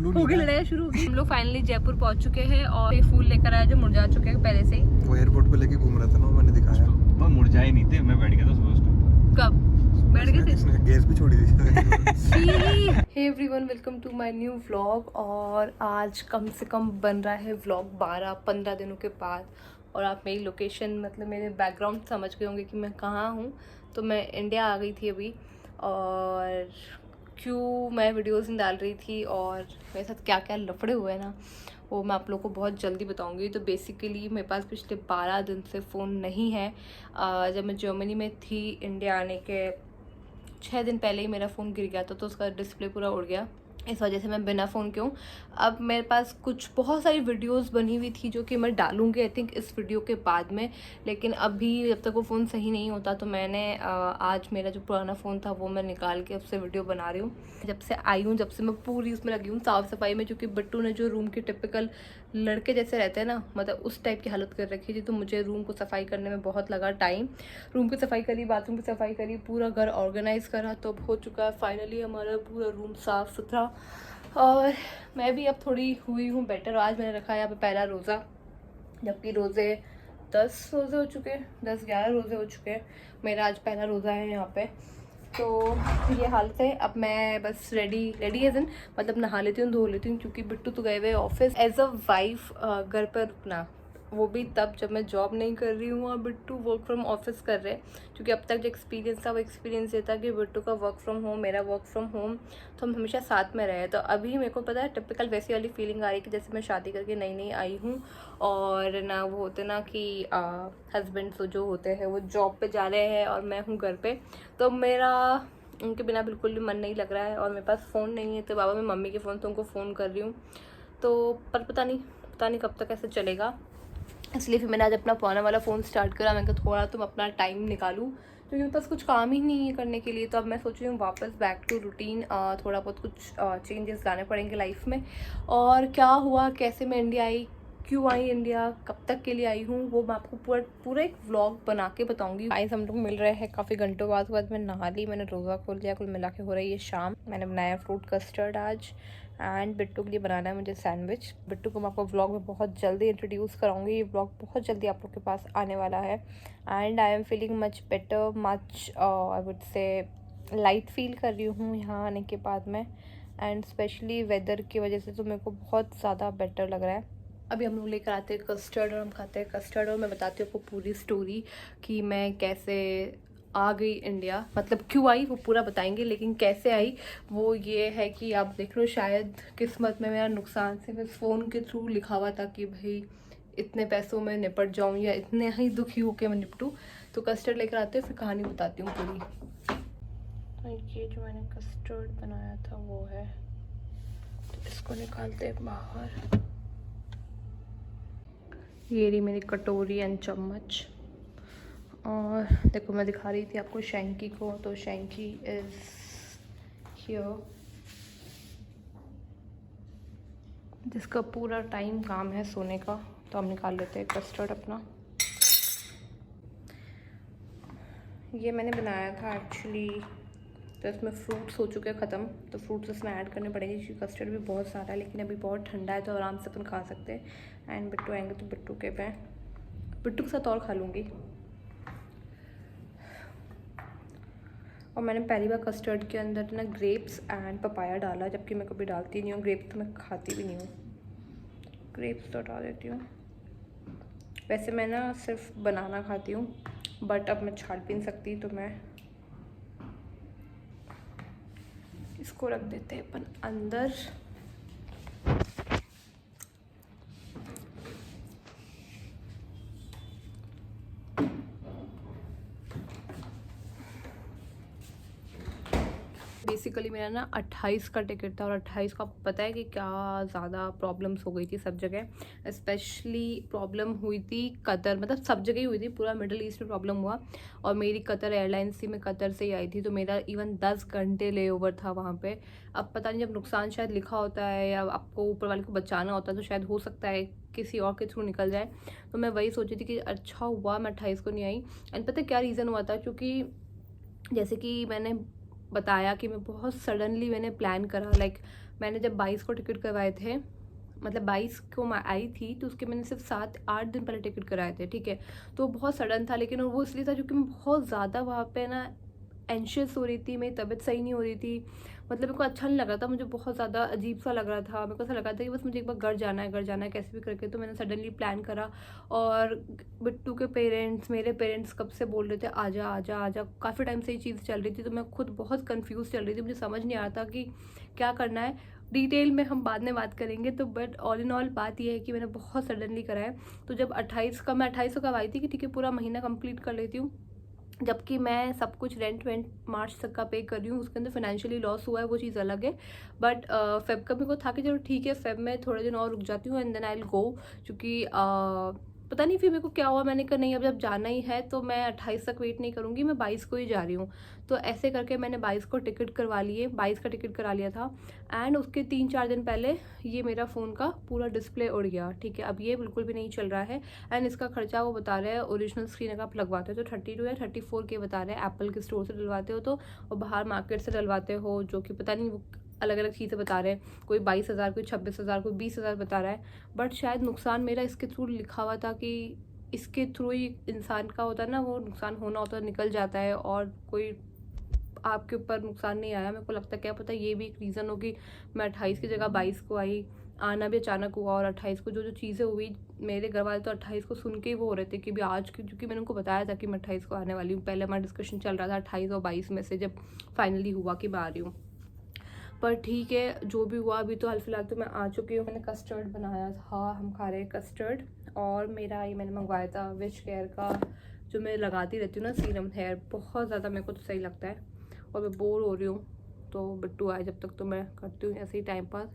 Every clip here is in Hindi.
बोलूं हो गई लड़ाई शुरू हो गई। हम लोग फाइनली जयपुर पहुंच चुके हैं और ये फूल लेकर आए जो मुरझा चुके हैं पहले से ही। वो एयरपोर्ट पे लेके घूम रहा था ना, मैंने दिखाया। वो मुरझाए नहीं थे, मैं बैठ गया था सुबह उस टाइम। कब बैठ गए थे? इसने गैस भी छोड़ी थी। Hey everyone, welcome to my new vlog. और आज कम से कम बन रहा है व्लॉग 12-15 दिनों के बाद। और आप मेरी लोकेशन मतलब मेरे बैकग्राउंड समझ गए होंगे कि मैं कहाँ हूँ। तो मैं इंडिया आ गई थी अभी। और क्यों मैं वीडियोज़ नहीं डाल रही थी और मेरे साथ क्या क्या लफड़े हुए ना, वो मैं आप लोगों को बहुत जल्दी बताऊंगी। तो बेसिकली मेरे पास पिछले 12 दिन से फ़ोन नहीं है। जब मैं जर्मनी में थी इंडिया आने के 6 दिन पहले ही मेरा फ़ोन गिर गया था, तो उसका डिस्प्ले पूरा उड़ गया। इस वजह से मैं बिना फ़ोन के हूँ। अब मेरे पास कुछ बहुत सारी वीडियोस बनी हुई थी जो कि मैं डालूँगी आई थिंक इस वीडियो के बाद में। लेकिन अभी जब तक वो फ़ोन सही नहीं होता तो मैंने आज मेरा जो पुराना फ़ोन था वो मैं निकाल के उससे वीडियो बना रही हूँ। जब से आई हूँ, जब से मैं पूरी उसमें लगी हूँ साफ़ सफाई में, क्योंकि बिट्टू ने जो रूम के टिपिकल लड़के जैसे रहते हैं ना, मतलब उस टाइप की हालत कर रखी थी। तो मुझे रूम को सफाई करने में बहुत लगा टाइम। रूम की सफाई करी, बाथरूम की सफाई करी, पूरा घर ऑर्गेनाइज़ करा, तो अब हो चुका है फाइनली हमारा पूरा रूम साफ़ सुथरा। और मैं भी अब थोड़ी हुई हूँ बेटर। आज मैंने रखा है यहाँ पे पहला रोज़ा, जबकि रोज़े 10 रोज़े हो चुके हैं, 10-11 रोज़े हो चुके हैं। मेरा आज पहला रोज़ा है यहाँ पे। तो ये हालत है। अब मैं बस रेडी एज इन मतलब नहा लेती हूँ, धो लेती हूँ, क्योंकि बिट्टू तो गए हुए ऑफिस। एज अ वाइफ घर पर रुकना, वो भी तब जब मैं जॉब नहीं कर रही हूँ और बिट्टू वर्क फ्रॉम ऑफिस कर रहे हैं। क्योंकि अब तक जो एक्सपीरियंस था वो एक्सपीरियंस ये था कि बिट्टू का वर्क फ्रॉम होम, मेरा वर्क फ्रॉम होम, तो हम हमेशा साथ में रहे। तो अभी मेरे को पता है टिपिकल वैसी वाली फीलिंग आ रही है कि जैसे मैं शादी करके नई नई आई हूँ और ना वो होते ना कि हस्बैंड जो होते हैं वो जॉब पे जा रहे हैं और मैं हूँ घर पे। तो मेरा उनके बिना बिल्कुल भी मन नहीं लग रहा है। और मेरे पास फ़ोन नहीं है, तो बाबा मैं मम्मी के फ़ोन से उनको फ़ोन कर रही हूँ। तो पर पता नहीं कब तक ऐसे चलेगा। इसलिए फिर मैंने आज अपना पुराना वाला फ़ोन स्टार्ट करा। मैं कहा थोड़ा तुम अपना टाइम निकालूं, क्योंकि मेरे पास कुछ काम ही नहीं है करने के लिए। तो अब मैं सोच रही हूँ वापस बैक टू रूटीन, थोड़ा बहुत कुछ चेंजेस लाने पड़ेंगे लाइफ में। और क्या हुआ, कैसे मैं इंडिया आई, क्यों आई इंडिया, कब तक के लिए आई हूँ, वो मैं आपको पूरा एक व्लॉग बना के बताऊंगी। गाइस हम लोग मिल रहे हैं काफ़ी घंटों बाद मैं नहा ली, मैंने रोज़ा खोल लिया, कुल मिला के हो रही है शाम। मैंने बनाया फ्रूट कस्टर्ड आज, एंड बिट्टू के लिए बनाना है मुझे सैंडविच। बिट्टू को मैं आपको व्लॉग में बहुत जल्दी इंट्रोड्यूस कराऊंगी। ये व्लॉग बहुत जल्दी आप लोग के पास आने वाला है। And I am feeling much better, much I would say light feel कर रही हूँ यहाँ आने के बाद में। एंड स्पेशली वेदर की वजह से तो मेरे को बहुत ज़्यादा बेटर लग रहा है। अभी हम लोग लेकर आते हैं कस्टर्ड और हम खाते हैं कस्टर्ड। और मैं बताती हूँ आपको पूरी स्टोरी कि मैं कैसे आ गई इंडिया, मतलब क्यों आई वो पूरा बताएंगे, लेकिन कैसे आई वो ये है कि आप देख लो शायद किस्मत में मेरा नुकसान सिर्फ इस फ़ोन के थ्रू लिखा हुआ था कि भाई इतने पैसों में निपट जाऊँ या इतने ही दुखी होकर मैं निपटूँ। तो कस्टर्ड लेकर आते हैं, फिर कहानी बताती हूँ पूरी। तो ये जो मैंने कस्टर्ड बनाया था वो है, तो इसको निकालते हैं बाहर। ये रही मेरी कटोरी एंड चम्मच। और देखो मैं दिखा रही थी आपको शैंकी को, तो शैंकी इज़ हियर, जिसका पूरा टाइम काम है सोने का। तो हम निकाल लेते हैं कस्टर्ड अपना। ये मैंने बनाया था एक्चुअली, तो इसमें फ्रूट्स हो चुके हैं ख़त्म, तो फ्रूट्स इसमें ऐड करने पड़ेंगे क्योंकि कस्टर्ड भी बहुत सारा है, लेकिन अभी बहुत ठंडा है तो आराम से अपन खा सकते हैं। एंड बिट्टू आएंगे तो बिट्टू के साथ और खा लूँगी। और मैंने पहली बार कस्टर्ड के अंदर ना ग्रेप्स एंड पपाया डाला, जबकि मैं कभी डालती नहीं हूँ ग्रेप्स, तो मैं खाती भी नहीं हूँ। ग्रेप्स तो डाल देती हूँ। वैसे मैं ना सिर्फ बनाना खाती हूँ, बट अब मैं छाड़ भी नहीं सकती, तो मैं इसको रख देते हैं अपन अंदर। बेसिकली मेरा ना 28 का टिकट था, और 28 को आपको पता है कि क्या ज़्यादा प्रॉब्लम्स हो गई थी सब जगह। स्पेशली प्रॉब्लम हुई थी कतर, मतलब सब जगह ही हुई थी, पूरा मिडल ईस्ट में प्रॉब्लम हुआ। और मेरी कतर एयरलाइंस थी, मैं कतर से ही आई थी, तो मेरा इवन 10 घंटे ले ओवर था वहाँ पे। अब पता नहीं, जब नुकसान शायद लिखा होता है या आपको ऊपर वाले को बचाना होता है, तो शायद हो सकता है किसी और के थ्रू निकल जाए। तो मैं वही सोची थी कि अच्छा हुआ मैं 28 को नहीं आई। एंड पता है क्या रीज़न हुआ था, क्योंकि जैसे कि मैंने बताया कि मैं बहुत सडनली मैंने प्लान करा, लाइक मैंने जब 22 को टिकट करवाए थे, मतलब 22 को मैं आई थी तो उसके मैंने सिर्फ 7-8 दिन पहले टिकट कराए थे, ठीक है। तो बहुत सडन था, लेकिन वो इसलिए था क्योंकि मैं बहुत ज़्यादा वहाँ पे ना एंशियस हो रही थी, मेरी तबीयत सही नहीं हो रही थी, मतलब मेरे को अच्छा नहीं लग रहा था, मुझे बहुत ज़्यादा अजीब सा लग रहा था। मेरे को ऐसा लगा था कि बस मुझे एक बार घर जाना है कैसे भी करके। तो मैंने सडनली प्लान करा, और बिट्टू के पेरेंट्स, मेरे पेरेंट्स कब से बोल रहे थे आजा आजा आजा, काफ़ी टाइम से ये चीज़ चल रही थी। तो मैं खुद बहुत कन्फ्यूज़ चल रही थी, मुझे समझ नहीं आ रहा था कि क्या करना है। डिटेल में हम बाद में बात करेंगे। तो बट ऑल इन ऑल बात यह है कि मैंने बहुत सडनली करा है। तो जब 28 का, मैं 28 को आई थी कि ठीक है पूरा महीना कंप्लीट कर लेती हूँ, जबकि मैं सब कुछ रेंट वेंट मार्च तक का पे कर रही हूँ, उसके अंदर फाइनेंशियली लॉस हुआ है, वो चीज़ अलग है। बट फेब का मेरे को था कि चलो ठीक है, फेब में थोड़े दिन और रुक जाती हूँ and then I will go, क्योंकि पता नहीं फिर मेरे को क्या हुआ, मैंने कहा नहीं अब जब जाना ही है तो मैं 28 तक वेट नहीं करूँगी, मैं 22 को ही जा रही हूँ। तो ऐसे करके मैंने 22 को टिकट करवा लिए, 22 का टिकट करा लिया था। एंड उसके 3-4 दिन पहले ये मेरा फ़ोन का पूरा डिस्प्ले उड़ गया, ठीक है। अब ये बिल्कुल भी नहीं चल रहा है। एंड इसका खर्चा वो बता रहे हैं, ओरिजिनल स्क्रीन अगर आप लगवाते हो तो 32 या 34 के बता रहे हैं, एप्पल के स्टोर से डलवाते हो तो, और बाहर मार्केट से डलवाते हो जो कि पता नहीं वो अलग अलग चीज़ें बता रहे हैं, कोई 22,000, कोई 26,000, कोई 20,000 बता रहा है। बट शायद नुकसान मेरा इसके थ्रू लिखा हुआ था कि इसके थ्रू ही इंसान का होता है ना, वो नुकसान होना होता है, निकल जाता है, और कोई आपके ऊपर नुकसान नहीं आया। मेरे को लगता है क्या पता ये भी एक रीज़न होगी, मैं 28 की जगह 22 को आई, आना भी अचानक हुआ। और 28 को जो जो चीज़ें हुई, मेरे घर वाले तो 28 को सुन के ही वो हो रहे थे कि भी आज की, क्योंकि मैंने उनको बताया था कि मैं 28 को आने वाली हूँ। पहले हमारा डिस्कशन चल रहा था 28 और 22 में से, जब फाइनली हुआ कि मैं आ रही हूँ। पर ठीक है, जो भी हुआ, अभी तो हाल फिलहाल तो मैं आ चुकी हूँ। मैंने कस्टर्ड बनाया था, हम खा रहे हैं कस्टर्ड। और मेरा ये मैंने मंगवाया था विश केयर का, जो मैं लगाती रहती हूँ ना सीरम हेयर, बहुत ज़्यादा मेरे को तो सही लगता है। और मैं बोर हो रही हूँ, तो बिट्टू आए जब तक तो मैं करती हूँ ऐसे ही टाइम पास।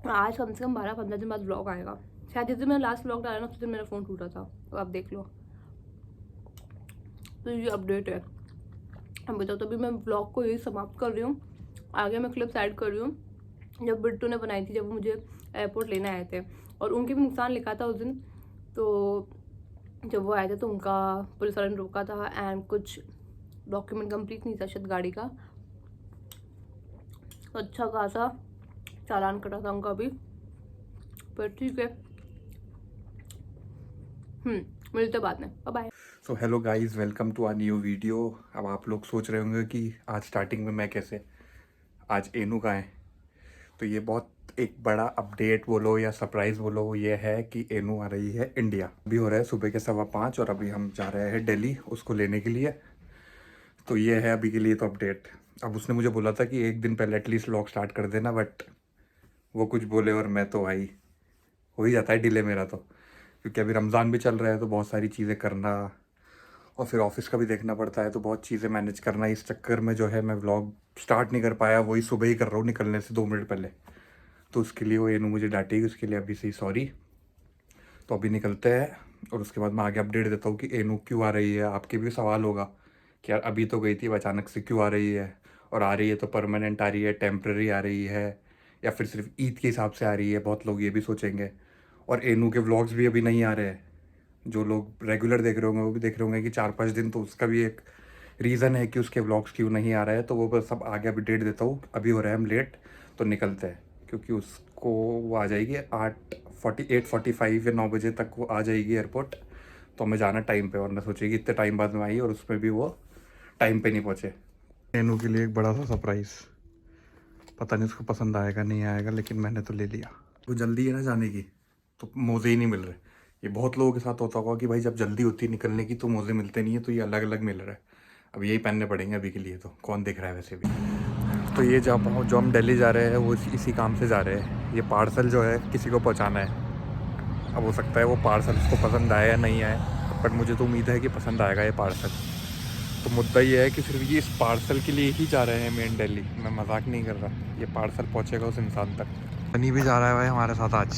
आज कम से कम 12-15 दिन बाद व्लॉग आएगा। शायद जिस दिन मैंने लास्ट व्लॉग डाला ना उस दिन मेरा फ़ोन टूटा था, तो आप देख लो। तो ये अपडेट है। अब बताओ, तो अभी मैं व्लॉग को यही समाप्त कर रही हूँ। आगे मैं क्लिप्स ऐड कर रही हूँ जब बिट्टू ने बनाई थी, जब वो मुझे एयरपोर्ट लेने आए थे, और उनके भी नुकसान लिखा था उस दिन। तो जब वो आए थे तो उनका पुलिस वाले ने रोका था, एंड कुछ डॉक्यूमेंट कंप्लीट नहीं था शायद गाड़ी का, तो अच्छा खासा चालान कटा था उनका भी। पर ठीक है, मिलते बाद में, bye. So hello guys, welcome to our new video. अब आप लोग सोच रहे होंगे कि आज स्टार्टिंग में मैं कैसे, आज एनू का है। तो ये बहुत एक बड़ा अपडेट बोलो या सरप्राइज़ बोलो, वो ये है कि एनू आ रही है इंडिया। अभी हो रहा है सुबह के 5:15 और अभी हम जा रहे हैं दिल्ली उसको लेने के लिए। तो ये है अभी के लिए तो अपडेट। अब उसने मुझे बोला था कि एक दिन पहले एटलीस्ट व्लॉग स्टार्ट कर देना, बट वो कुछ बोले और मैं तो भाई हो ही जाता है डिले मेरा तो, क्योंकि अभी रमज़ान भी चल रहा है तो बहुत सारी चीज़ें करना, और फिर ऑफिस का भी देखना पड़ता है, तो बहुत चीज़ें मैनेज करना। इस चक्कर में जो है मैं व्लॉग स्टार्ट नहीं कर पाया, वही सुबह ही कर रहा हूँ निकलने से 2 मिनट पहले। तो उसके लिए वो एनू मुझे डांटेगी, उसके लिए अभी से ही सॉरी। तो अभी निकलते हैं और उसके बाद मैं आगे अपडेट देता हूँ कि एनू क्यों आ रही है। आपके भी सवाल होगा कि यार अभी तो गई थी, अचानक से क्यों आ रही है, और आ रही है तो परमानेंट आ रही है, टेम्प्रेरी आ रही है, या फिर सिर्फ ईद के हिसाब से आ रही है। बहुत लोग ये भी सोचेंगे। और एनू के व्लॉग्स भी अभी नहीं आ रहे हैं। जो लोग रेगुलर देख रहे होंगे वो भी देख रहे होंगे कि 4-5 दिन, तो उसका भी एक रीज़न है कि उसके व्लॉग्स क्यों नहीं आ रहा है। तो वो बस सब आगे अपडेट देता हूँ। अभी हो रहा है हम लेट, तो निकलते हैं, क्योंकि उसको वो आ जाएगी 8:45 या 9 बजे तक वो आ जाएगी एयरपोर्ट। तो हमें जाना टाइम पे, वरना सोचेगी इतने टाइम बाद में आई और उसमें भी वो टाइम पे नहीं पहुँचे। एनू के लिए एक बड़ा सा सरप्राइज़, पता नहीं उसको पसंद आएगा नहीं आएगा, लेकिन मैंने तो ले लिया। वो जल्दी है ना जाने की, तो मोज़े ही नहीं मिल रहे। ये बहुत लोगों के साथ होता होगा कि भाई जब जल्दी होती है निकलने की तो मोज़े मिलते नहीं है, तो ये अलग अलग मिल रहा है। अब यही पहनने पड़ेंगे अभी के लिए, तो कौन देख रहा है वैसे भी। तो ये जो हम दिल्ली जा रहे हैं वो इसी काम से जा रहे हैं। ये पार्सल जो है किसी को पहुंचाना है। अब हो सकता है वो पार्सल उसको पसंद आए या नहीं आए, बट मुझे तो उम्मीद है कि पसंद आएगा ये पार्सल। तो मुद्दा ये है कि सिर्फ ये इस पार्सल के लिए ही जा रहे हैं मेन दिल्ली, मैं मजाक नहीं कर रहा। ये पार्सल पहुँचेगा उस इंसान तक। सनी भी जा रहा है भाई हमारे साथ आज।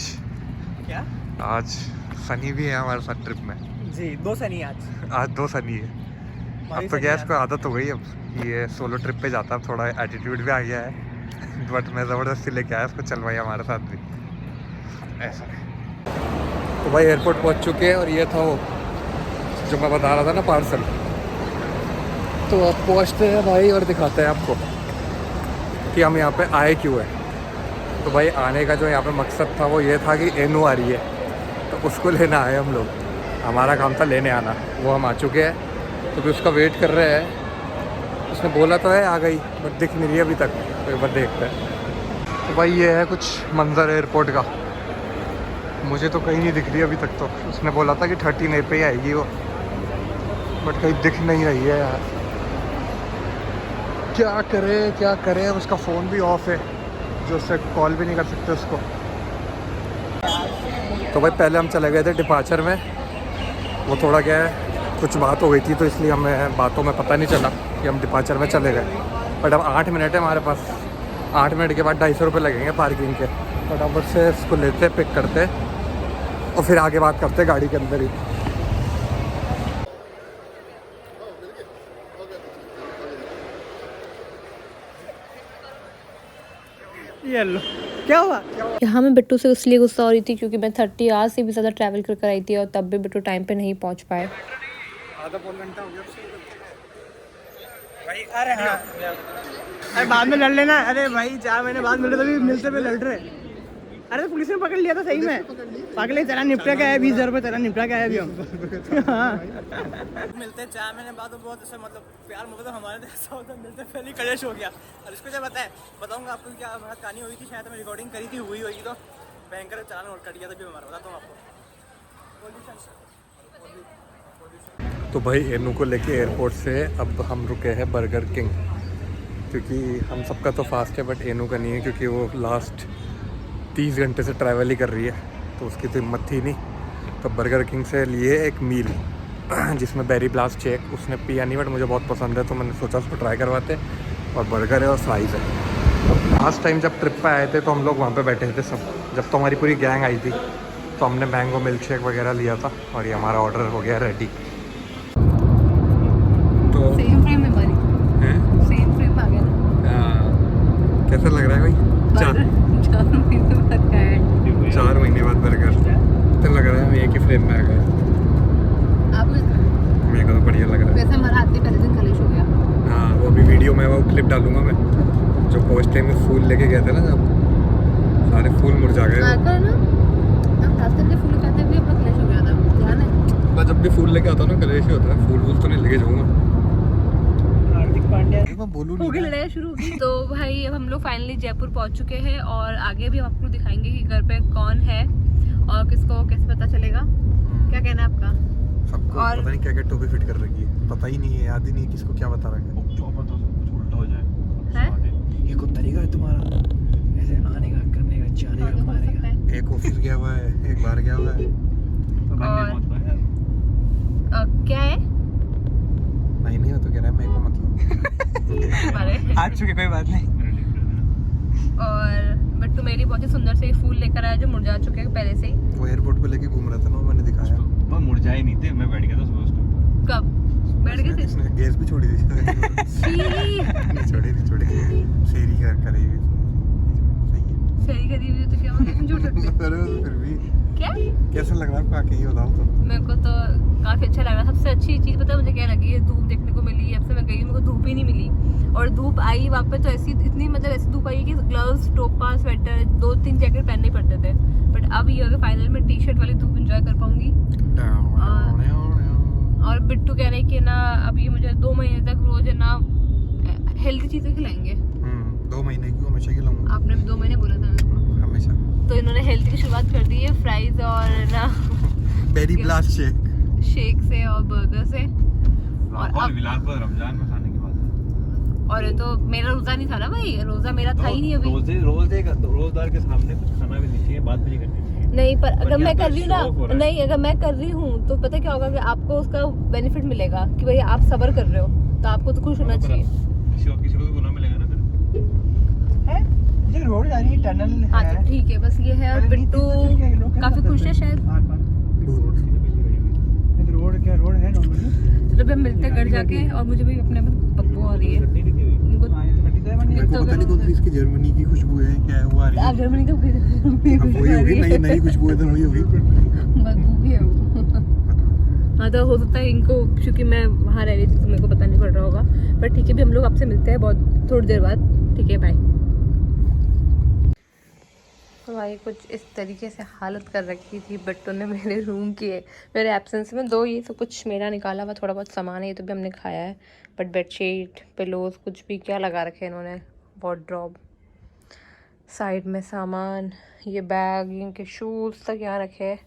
क्या? आज सनी भी है हमारे साथ ट्रिप में जी, 2 सनी आज 2 सनी है। अब तो गैस को आदत हो गई, अब ये सोलो ट्रिप पे जाता है, थोड़ा एटीट्यूड भी आ गया है। बट मैं ज़बरदस्ती लेके आया उसको, चल भाई हमारे साथ भी, ऐसा है। तो भाई एयरपोर्ट पहुंच चुके हैं, और ये था वो जो मैं बता रहा था ना पार्सल। तो अब पहुंचते हैं भाई और दिखाते हैं आपको कि हम यहाँ पे आए क्यों है। तो भाई आने का जो यहाँ पे मकसद था वो ये था कि एनू आ रही है, तो उसको लेना आए हम लोग। हमारा काम था लेने आना, वो हम आ चुके हैं, तो फिर उसका वेट कर रहे हैं। उसने बोला तो है आ गई, बट दिख नहीं रही अभी तक, तो एक बार देखते हैं। तो भाई ये है कुछ मंजर एयरपोर्ट का, मुझे तो कहीं नहीं दिख रही अभी तक। तो उसने बोला था कि 13A पे ही आएगी वो, बट कहीं दिख नहीं रही है यार। क्या करे, उसका फ़ोन भी ऑफ है, जो उससे कॉल भी नहीं कर सकते उसको। तो भाई पहले हम चले गए थे डिपार्चर में, वो थोड़ा क्या है कुछ बात हो गई थी, तो इसलिए हमें बातों में पता नहीं चला कि हम डिपार्चर में चले गए। बट अब 8 मिनट है हमारे पास, 8 मिनट के बाद 250 रुपये लगेंगे पार्किंग के। फटाफट से इसको लेते पिक करते और फिर आगे बात करते गाड़ी के अंदर ही। ये लो, क्या हुआ? यहाँ मैं बिट्टू से इसलिए गुस्सा हो रही थी क्योंकि मैं 30 आवर्स से भी ज़्यादा ट्रैवल कर आई थी और तब भी बिट्टू टाइम पे नहीं पहुँच पाए। आधा पौन घंटा हो गया भाई अरे हाँ, अरे बाद में लड़ लेना। अरे भाई 4 महीने बाद मिले तो भी मिलते हुए लड़ रहे। अरे तो पुलिस ने पकड़ लिया था सही में, पागल तेरा निपटा क्या है? 20,000 रुपये तेरा निपटा क्या है अभी हम? हाँ मिलते 4 महीने बाद तो बहुत ऐसा मतलब प्यार मोहब्बत हमारे ऐसा होता, मिलते पहले कलेश हो गया। और इसको जब बताऊंगा आपको क्या हमारा कहानी हुई थी, शायद मैं रिकॉर्डिंग करी थी, हुई होगी तो भयंकर चालान और कट गया था भी हमारा, बताता हूँ आपको। तो भाई एनू को लेके एयरपोर्ट से अब हम रुके हैं बर्गर किंग, क्योंकि हम सबका तो फास्ट है बट एनू का नहीं है, क्योंकि वो लास्ट 30 घंटे से ट्रैवल ही कर रही है, तो उसकी तो हिम्मत थी नहीं। तो बर्गर किंग से लिए एक मील जिसमें बेरी ब्लास्ट शेक, उसने पिया नहीं बट मुझे बहुत पसंद है, तो मैंने सोचा उसको ट्राई करवाते। और बर्गर है और फ्राइज़ है। लास्ट टाइम जब ट्रिप पे आए थे तो हम लोग वहाँ पे बैठे थे सब, जब तो हमारी पूरी गैंग आई थी, तो हमने मैंगो मिल्क शेक वगैरह लिया था और ये हमारा ऑर्डर हो गया रेडी। तो सेम फ्रेम में बनी, सेम फ्रेम आ गया ना। कैसा लग रहा है भाई? 4 महीने बाद बर्गर, तो लग रहा है हम एक ही फ्रेम में आ गए। आपको मेरे को तो बढ़िया लग रहा है। वैसे हमारा आते पहले दिन कलेश हो गया। हाँ वो अभी वीडियो में वो क्लिप डालूंगा मैं, जो पोस्ट टाइम में फूल लेके गए थे ना, जब सारे फूल मुरझा गए। आकर ना हम खास करके फूल खाते हुए अपना कलेश हो गया था, ध्यान है? मैं जब भी फूल लेके आता हूँ ना कलेश ही होता है, फूल वूल तो नहीं लेके जाऊँगा। हार्दिक पांड्या मैं बोलूँ हो गई लड़ाई शुरू होगी। तो भाई अब हम लोग फाइनली जयपुर पहुंच चुके हैं और आगे भी हम आपको दिखाएंगे कि घर पे कौन है और किसको कैसे पता चलेगा। क्या कहना है आपका? सबको और- पता नहीं क्या क्या टोपी फिट कर रखी है, पता ही नहीं है, याद ही नहीं है किसको क्या बता रखा है। कुछ उल्टा हो जाए है? ये कौन तरीका है तुम्हारा ऐसे आने का, करने का, जाने का, मारने का? एक ऑफिस गया हुआ है, एक बार गया हुआ है। क्या है? नहीं हो तो कह रहा है मेरे को मतलब। हमारे आज चुके, कोई बात नहीं। और बट्टू मेरी बहुत ही सुंदर से फूल लेकर आया जो मुरझा चुके हैं पहले से ही। वो एयरपोर्ट पे लेके घूम रहा था ना, मैंने दिखाया। वो मुरझाए नहीं थे, मैं बैठ गया था सुबह उस टाइम। कब बैठ गए थे? इसने गैस भी छोड़ी थी। छी! नहीं छोड़ी शेरी करे हुए। सही है। सही करी हुई तो क्या हो गया? झूठ सकते अरे तो फिर भी क्या? कैसा लग रहा है आपको आके, ये बताओ तो। मेरे को तो काफ़ी अच्छा लग रहा है। सबसे अच्छी चीज़ पता है मुझे क्या लगी है? धूप देखने को मिली। अब से मैं गई, मेरे को धूप ही नहीं मिली, और धूप आई वहाँ पे तो ऐसी इतनी मतलब ऐसी धूप आई कि ग्लव्स, टोपा, स्वेटर, 2-3 जैकेट पहनने पड़ते थे। बट अब ये होगा फाइनल में टी शर्ट वाली धूप एंजॉय कर पाऊंगी। और बिट्टू कह रहे कि ना अभी मुझे 2 महीने तक रोज है ना हेल्दी चीज़ें खिलाएंगे। 2 महीने की हमेशा खिलाऊंगा, आपने 2 महीने बोला था मेरे को। हमेशा। तो इन्होंने हेल्थ की शुरुआत कर दी है फ्राइज और ना बेरी ब्लास्ट शेक से और बर्गर से। और अब बिलासपुर रमजान में खाने के बाद। और ये तो मेरा रोजा नहीं था ना भाई, रोजा मेरा था ही नहीं अभी। रोजदार के सामने कुछ खाना भी नहीं चाहिए, बात भी नहीं करनी चाहिए। नहीं पर अगर यहाँ मैं पर कर रही हूँ show off हो ना, रहा है। नहीं अगर मैं कर रही हूँ तो पता क्या होगा कि आपको उसका बेनिफिट मिलेगा कि भाई आप सब्र कर रहे हो, तो आपको तो खुश होना चाहिए। किसी को तो गुनाह मिलेगा ना फिर। है ये रोड जा रही है, टनल हाँ है। तो ठीक है, बस ये है। और बिट्टू काफी खुश है शायद। रोड क्या रोड है नॉर्मली? चलो भी हम मिलते हैं घर जाके। और मुझे भी अपने में बदबू आ रही है। इनको मेरे को पता नहीं कौन सी इसकी जर्मनी की खुशबू है, क्या है वो आ रही है। आप जर्मनी कब गए थे? अब वही होगी, नई खुशबू है तो वही होगी। बदबू भी है वो। हाँ तो हो सकता है इनको, क्योंकि मैं वहाँ रह रही थी तो मेरे को पता नहीं पड़ रहा होगा। पर ठीक है, भी हम लोग आपसे मिलते हैं बहुत थोड़ी देर बाद। ठीक है, बाय। हमारी कुछ इस तरीके से हालत कर रखी थी बट्टू ने मेरे रूम की है। मेरे एब्सेंस में दो ये सब कुछ मेरा निकाला हुआ थोड़ा बहुत सामान है, ये तो भी हमने खाया है, बट बेडशीट पिलोज कुछ भी क्या लगा रखे हैं इन्होंने। वार्डरोब, साइड में सामान, ये बैग, इनके शूज़ तक यहाँ रखे हैं।